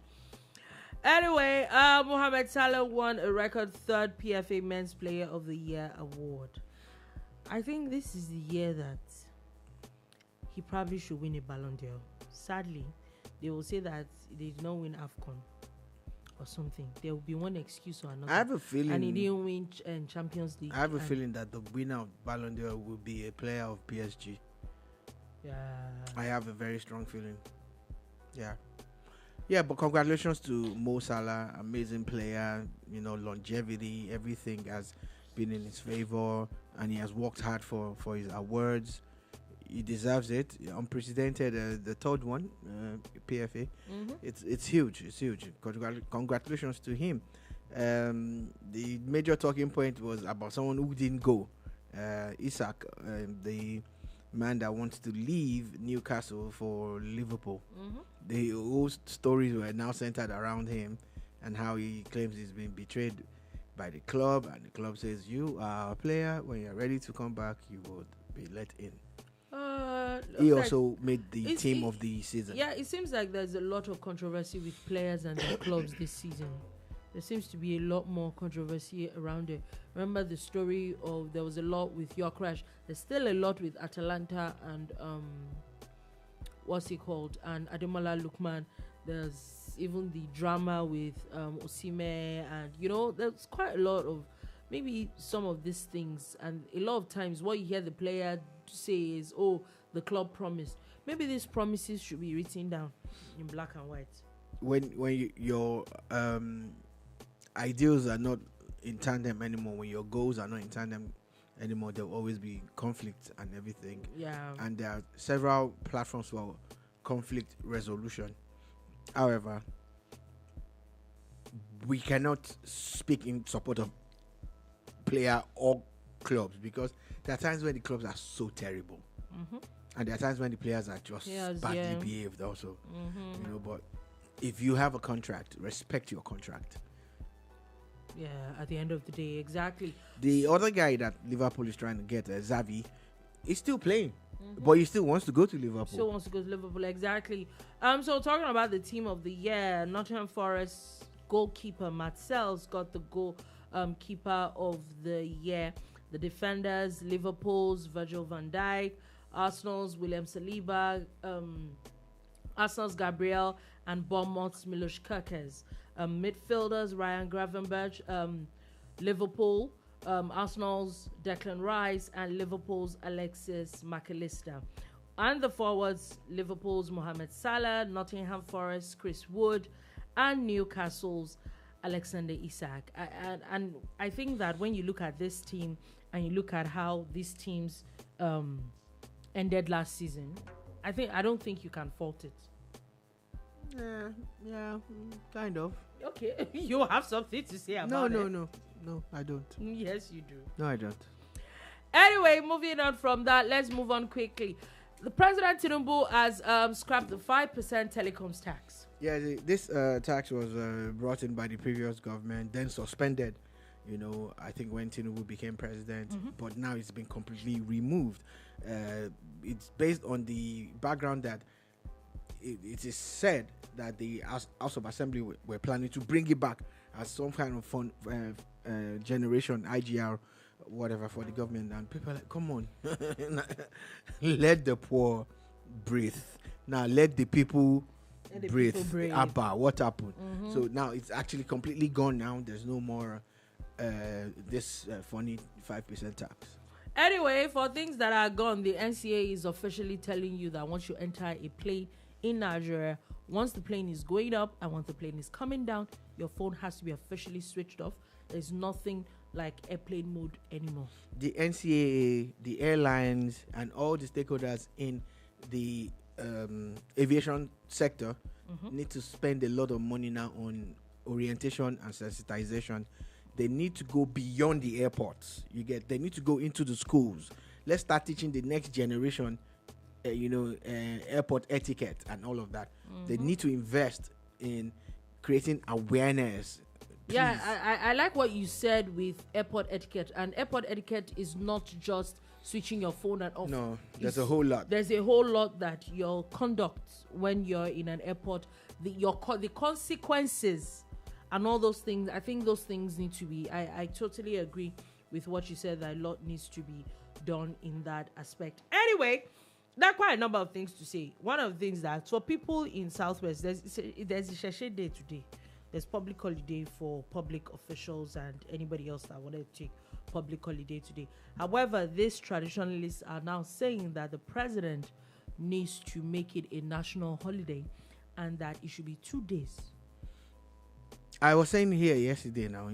Anyway, Mohamed Salah won a record 3rd PFA Men's Player of the Year award. I think this is the year that he probably should win a Ballon d'Or. Sadly, they will say that they did not win AFCON or something. There will be one excuse or another. I have a feeling. And he didn't win Champions League. I have a feeling that the winner of Ballon d'Or will be a player of PSG. Yeah. I have a very strong feeling. Yeah, but congratulations to Mo Salah, amazing player. Longevity, everything has been in his favor, and he has worked hard for his awards. He deserves it. Unprecedented, the 3rd one, PFA. Mm-hmm. It's huge. It's huge. Congratulations to him. The major talking point was about someone who didn't go. Isak, the man that wants to leave Newcastle for Liverpool. Mm-hmm. The whole stories were now centered around him and how he claims he's been betrayed by the club, and the club says, "You are a player. When you're ready to come back, you would be let in." He also made the team of the season. Yeah, it seems like there's a lot of controversy with players and their clubs this season. There seems to be a lot more controversy around it. Remember the story of there was a lot with Yorkrash. There's still a lot with Atalanta and what's it called? And Ademola Lookman. There's even the drama with Osimhen, and there's quite a lot of maybe some of these things. And a lot of times what you hear the player say is, "Oh, the club promised." Maybe these promises should be written down in black and white. When your ideals are not in tandem anymore, when your goals are not in tandem anymore, there will always be conflict and everything. Yeah. And there are several platforms for conflict resolution. However, we cannot speak in support of player or clubs, because there are times when the clubs are so terrible. Mm-hmm. And there are times when the players are just badly behaved also. Mm-hmm. But if you have a contract, respect your contract. Yeah, at the end of the day, exactly. The other guy that Liverpool is trying to get, Xavi, is still playing. But he still wants to go to Liverpool. Still wants to go to Liverpool, exactly. So talking about the team of the year, Nottingham Forest goalkeeper Matt Sells got the keeper of the year. The defenders, Liverpool's Virgil van Dijk, Arsenal's William Saliba, Arsenal's Gabriel, and Bournemouth's Milos Kerkez. Midfielders, Ryan Gravenberch, Liverpool, Arsenal's Declan Rice, and Liverpool's Alexis McAllister. And the forwards, Liverpool's Mohamed Salah, Nottingham Forest, Chris Wood, and Newcastle's Alexander Isak. And I think that when you look at this team and you look at how these teams ended last season, I don't think you can fault it. Yeah, kind of. Okay, you have something to say about it. No, I don't. Yes, you do. No, I don't. Anyway, moving on from that, let's move on quickly. The President Tinubu has scrapped the 5% telecoms tax. Yeah, this tax was brought in by the previous government, then suspended, I think when Tinubu became president, but now it's been completely removed. It's based on the background that it is said that the House of Assembly were planning to bring it back as some kind of fund generation, IGR, whatever, for the government. And people are like, come on, let the poor breathe. Now let the people breathe. Abba, what happened? So now it's actually completely gone now. There's no more this funny 5% tax. Anyway, for things that are gone, the NCAA is officially telling you that once you enter a plane in Nigeria, once the plane is going up and once the plane is coming down, your phone has to be officially switched off. There's nothing like airplane mode anymore. The NCAA, the airlines, and all the stakeholders in the aviation sector need to spend a lot of money now on orientation and sensitization. They need to go beyond the airports. They need to go into the schools. Let's start teaching the next generation, airport etiquette and all of that. They need to invest in creating awareness. Please. Yeah, I like what you said with airport etiquette. And airport etiquette is not just switching your phone and off. No, there's a whole lot. There's a whole lot that your conduct when you're in an airport, the consequences and all those things. I think those things need to be. I totally agree with what you said. That a lot needs to be done in that aspect. Anyway, there are quite a number of things to say. One of the things that for people in Southwest, there's Isese Day today. There's public holiday for public officials and anybody else that wanted to take public holiday today. However, these traditionalists are now saying that the president needs to make it a national holiday and that it should be 2 days. I was saying here yesterday now,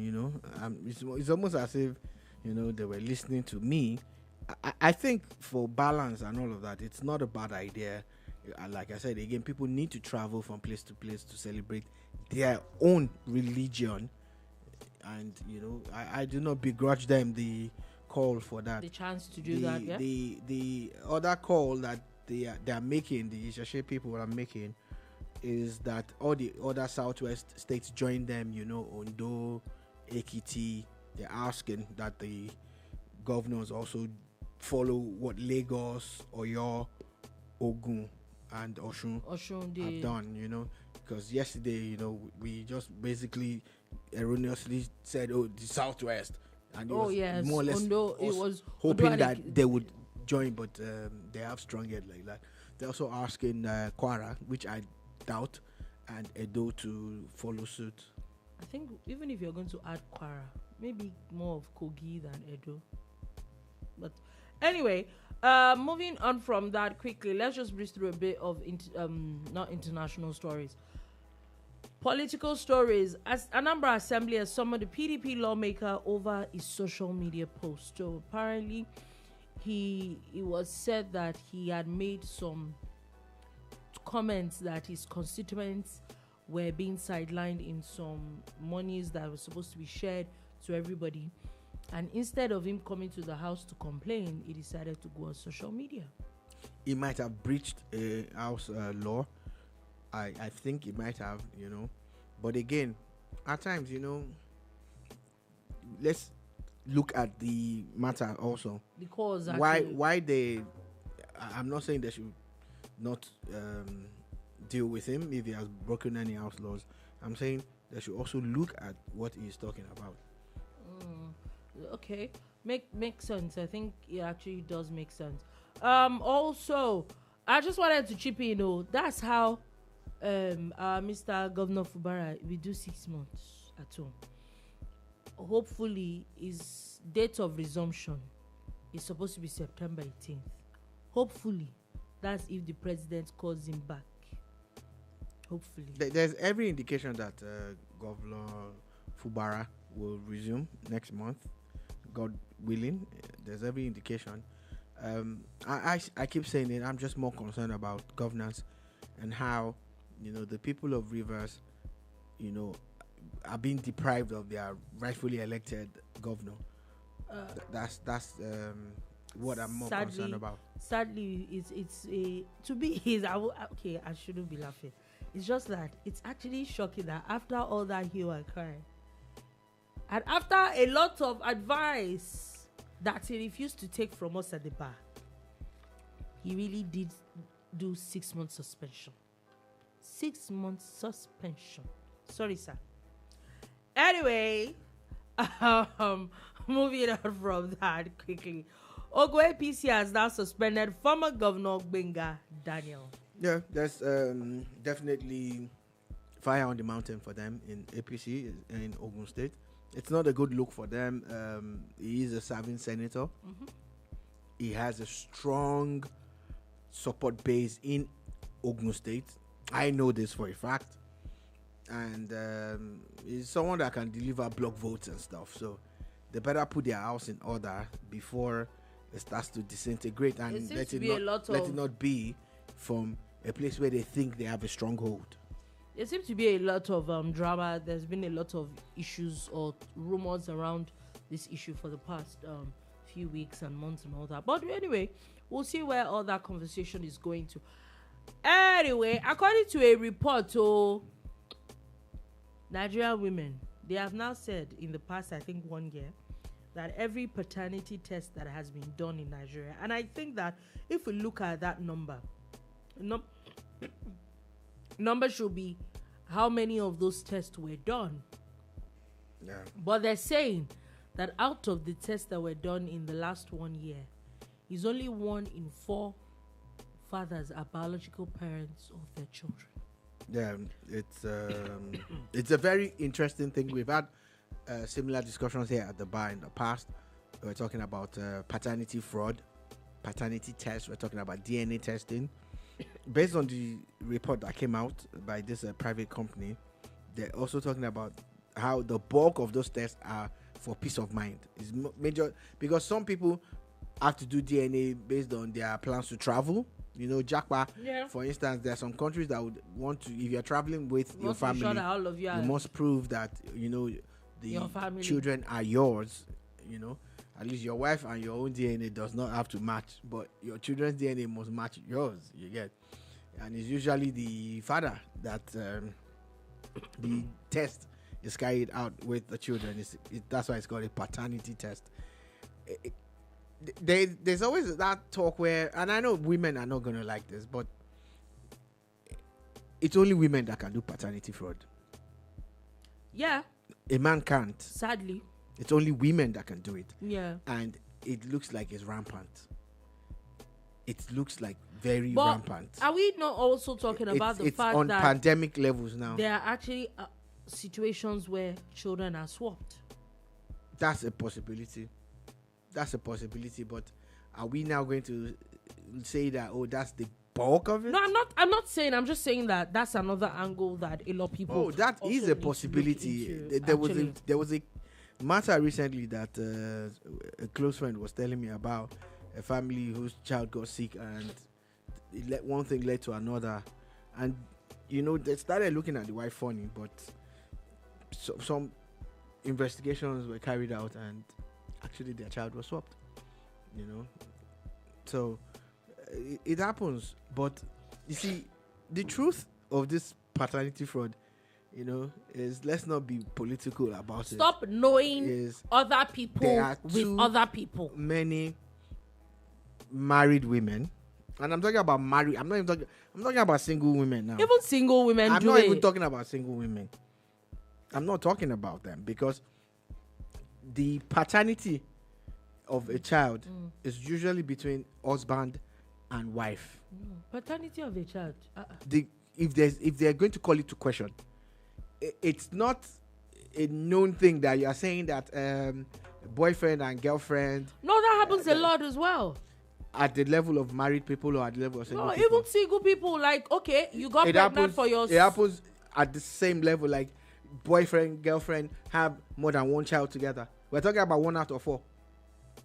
it's almost as if, they were listening to me. I think for balance and all of that, it's not a bad idea. Like I said, again, people need to travel from place to place to celebrate their own religion. And, I do not begrudge them the call for that. The chance to do that, yeah? The other call that they are making, the Isese people are making, is that all the other Southwest states join them, Ondo, Ekiti. They're asking that the governors also follow what Lagos, Oyo, Ogun, and Osun have done, because yesterday, we just basically erroneously said, the Southwest, and it was more or less Ondo, it was hoping that they would join, but they have strong head like that. They're also asking Kwara, which I doubt, and Edo to follow suit. I think even if you're going to add Kwara, maybe more of Kogi than Edo. But anyway, moving on from that quickly, let's just breeze through a bit of not international stories, political stories. As Anambra Assembly has summoned the PDP lawmaker over his social media post. So apparently, it was said that he had made some comments that his constituents were being sidelined in some monies that were supposed to be shared to everybody. And instead of him coming to the house to complain, he decided to go on social media. He might have breached a house law. I think he might have, But again, at times, let's look at the matter also. The cause, why they... I'm not saying they should not deal with him if he has broken any house laws. I'm saying they should also look at what he's talking about. Okay, makes sense. I think it actually does make sense. Also, I just wanted to chip in. That's how Mr. Governor Fubara will do 6 months at home. Hopefully, his date of resumption is supposed to be September 18th. Hopefully, that's if the president calls him back. Hopefully, there's every indication that Governor Fubara will resume next month, God willing. There's every indication. I keep saying it. I'm just more concerned about governance and how the people of Rivers, are being deprived of their rightfully elected governor. That's what I'm more concerned about. Sadly, it's a to be his. Okay, I shouldn't be laughing. It's just that it's actually shocking that after all that hue and cry, and after a lot of advice that he refused to take from us at the bar, he really did do 6 months suspension. 6 months suspension. Sorry, sir. Anyway, moving on from that quickly. Ogun APC has now suspended former Governor Gbenga Daniel. Yeah, there's definitely fire on the mountain for them in APC in Ogun State. It's not a good look for them. He is a serving senator. He has a strong support base in Ogun State. I know this for a fact. And he's someone that can deliver block votes and stuff. So they better put their house in order before it starts to disintegrate, and let it not be from a place where they think they have a stronghold. There seems to be a lot of drama. There's been a lot of issues or rumors around this issue for the past few weeks and months and all that. But anyway, we'll see where all that conversation is going to. Anyway, according to a report, Nigerian women, they have now said in the past, I think 1 year, that every paternity test that has been done in Nigeria, and I think that if we look at that number should be how many of those tests were done. Yeah. But they're saying that out of the tests that were done in the last 1 year, is only 1 in 4 fathers are biological parents of their children. Yeah, it's a very interesting thing. We've had similar discussions here at the bar in the past. We're talking about paternity fraud, paternity tests. We're talking about DNA testing. Based on the report that came out by this private company, they're also talking about how the bulk of those tests are for peace of mind. It's major because some people have to do DNA based on their plans to travel. You know, Jackpa, for instance, there are some countries that would want to, if you're traveling with your family, you must prove that, you know, the children are yours. You know, at least your wife and your own DNA does not have to match, but your children's DNA must match yours. You get, and it's usually the father that the test is carried out with the children. That's why it's called a paternity test. There's always that talk where, and I know women are not going to like this, but it's only women that can do paternity fraud. Yeah. A man can't. Sadly. It's only women that can do it. Yeah. And it looks like it's rampant. It looks like very rampant. Are we not also talking about the fact on that pandemic levels now? There are actually situations where children are swapped? That's a possibility. That's a possibility, but are we now going to say that, oh, that's the bulk of it? No, I'm not saying. I'm just saying that that's another angle that a lot of people. Oh, that is a possibility. There was a matter recently that a close friend was telling me about, a family whose child got sick, and one thing led to another, and you know they started looking at the wife funny, but some investigations were carried out, and actually their child was swapped. You know, so it happens. But you see, the truth of this paternity fraud, you know, is, let's not be political about it. Stop knowing other people with other people. Many married women, and I'm talking about married. I'm talking about single women now. Even single women. I'm not even talking about single women. I'm not talking about them, because the paternity of a child is usually between husband and wife. Paternity of a child. If they're going to call it to question, it's not a known thing that you are saying that boyfriend and girlfriend. No, that happens a lot as well. At the level of married people or at the level of single people? Even single people, like, okay, you got pregnant for your... It happens at the same level, like boyfriend, girlfriend have more than one child together. We're talking about 1 out of 4.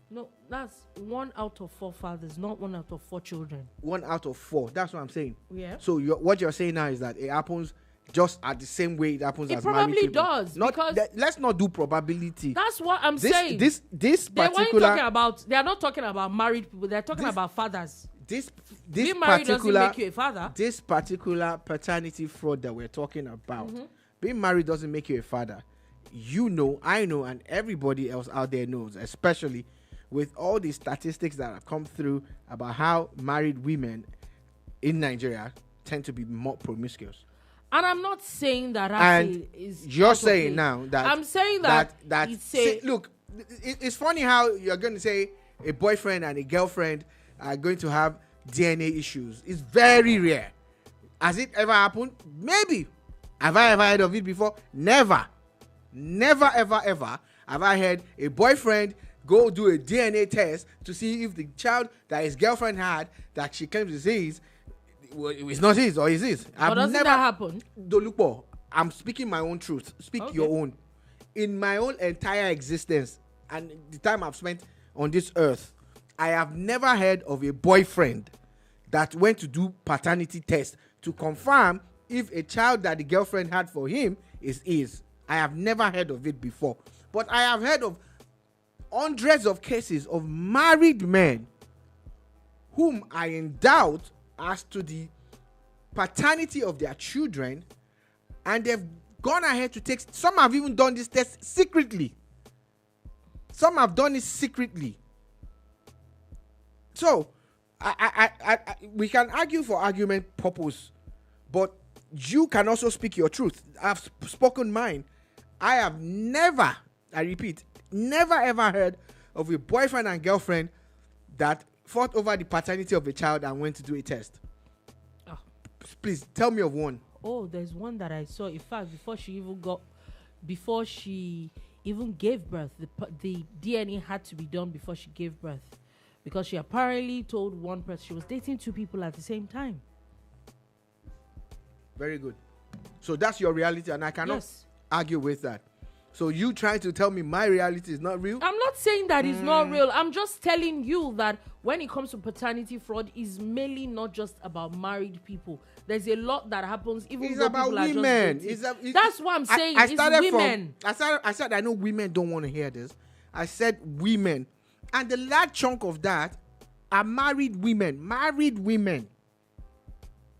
No, that's 1 out of 4 fathers, not 1 out of 4 children. 1 out of 4. That's what I'm saying. Yeah. So what you're saying now is that it happens just at the same way it happens as married people. It probably does. Because let's not do probability. That's what I'm saying. This particular... They are not talking about married people. They're talking about fathers. Being married doesn't make you a father. This particular paternity fraud that we're talking about, being married doesn't make you a father. You know, I know, and everybody else out there knows, especially with all the statistics that have come through about how married women in Nigeria tend to be more promiscuous. And I'm not saying that is... You're saying now that... I'm saying that look, it's funny how you're going to say a boyfriend and a girlfriend are going to have DNA issues. It's very rare. Has it ever happened? Maybe. Have I ever heard of it before? Never. Never, ever, ever have I heard a boyfriend go do a DNA test to see if the child that his girlfriend had that she claims is his, it's not his or is his. But doesn't that happen? Dolupo, I'm speaking my own truth. Speak Okay. your own. In my own entire existence and the time I've spent on this earth, I have never heard of a boyfriend that went to do paternity test to confirm if a child that the girlfriend had for him is his. I have never heard of it before. But I have heard of hundreds of cases of married men whom I doubt as to the paternity of their children, and they've gone ahead to take. Some have even done this test secretly. Some have done it secretly. So, we can argue for argument purpose, but you can also speak your truth. I've spoken mine. I have never, I repeat, never ever heard of a boyfriend and girlfriend that fought over the paternity of a child and went to do a test. Oh. Please tell me of one. Oh, there's one that I saw. In fact, before she even gave birth, the DNA had to be done before she gave birth, because she apparently told one person she was dating two people at the same time. Very good. So that's your reality, and I cannot argue with that. So you trying to tell me my reality is not real? I'm not saying that it's not real. I'm just telling you that when it comes to paternity fraud, it's mainly not just about married people. There's a lot that happens even It's though about people are women. just dating. That's what I'm saying. It's women. I said I know women don't want to hear this. I said women. And the large chunk of that are married women. Married women.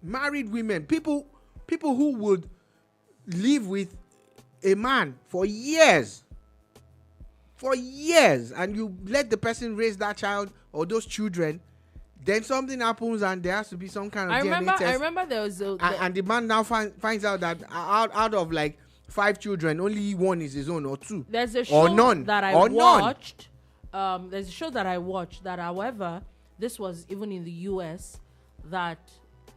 Married women. People who would live with a man for years, and you let the person raise that child or those children, then something happens and there has to be some kind of DNA test. I remember there was and the man now finds out that out of like 5 children, only one is his own, or 2. There's a show or none, that I or watched. There's a show that I watched that, however, this was even in the US, that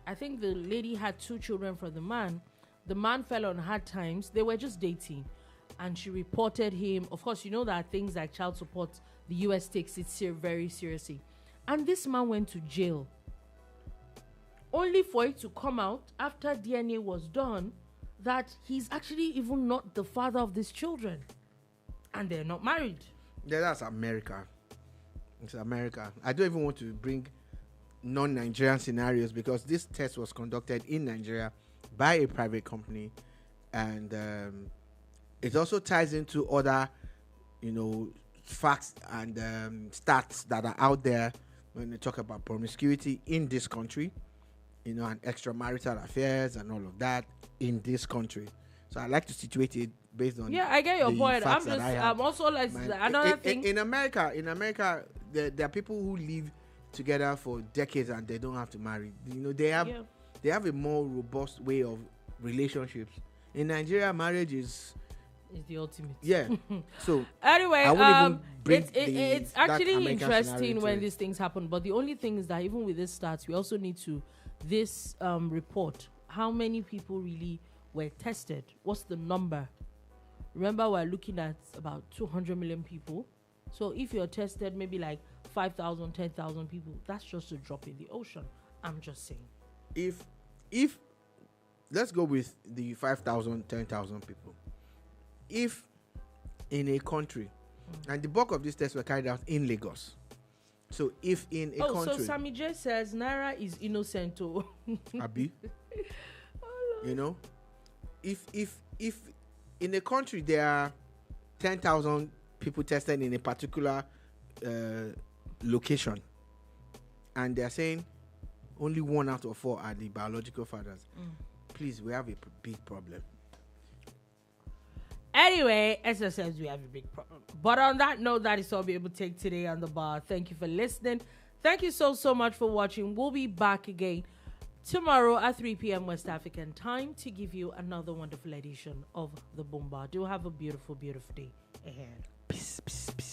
I think the lady had 2 children from the man. The man fell on hard times. They were just dating. And she reported him. Of course, you know that things like child support, the US takes it very seriously. And this man went to jail. Only for it to come out after DNA was done that he's actually even not the father of these children. And they're not married. Yeah, that's America. It's America. I don't even want to bring non-Nigerian scenarios because this test was conducted in Nigeria by a private company, and it also ties into other, facts and stats that are out there when they talk about promiscuity in this country, and extramarital affairs and all of that in this country. So I like to situate it based on. Yeah, I get your point. I'm also like another thing. In America, there are people who live together for decades and they don't have to marry. They have a more robust way of relationships. In Nigeria, marriage is the ultimate. Yeah. So anyway, it's actually interesting when these things happen. But the only thing is that even with this stats, we also need to report how many people really were tested. What's the number? Remember, we're looking at about 200 million people. So if you're tested, maybe like 5,000, 10,000 people, that's just a drop in the ocean. I'm just saying. If let's go with the 5,000, 10,000 people. If in a country, and the bulk of these tests were carried out in Lagos. So if in a country. So Sammy J says Naira is innocent. Abi. If in a country there are 10,000 people tested in a particular location, and they're saying only 1 out of 4 are the biological fathers. Please, we have a big problem. Anyway, as I said, we have a big problem. But on that note, that is all we'll be able to take today on the bar. Thank you for listening. Thank you so much for watching. We'll be back again tomorrow at 3 p.m. West African time to give you another wonderful edition of the Boom Bar. Do have a beautiful, beautiful day ahead. Peace, peace, peace.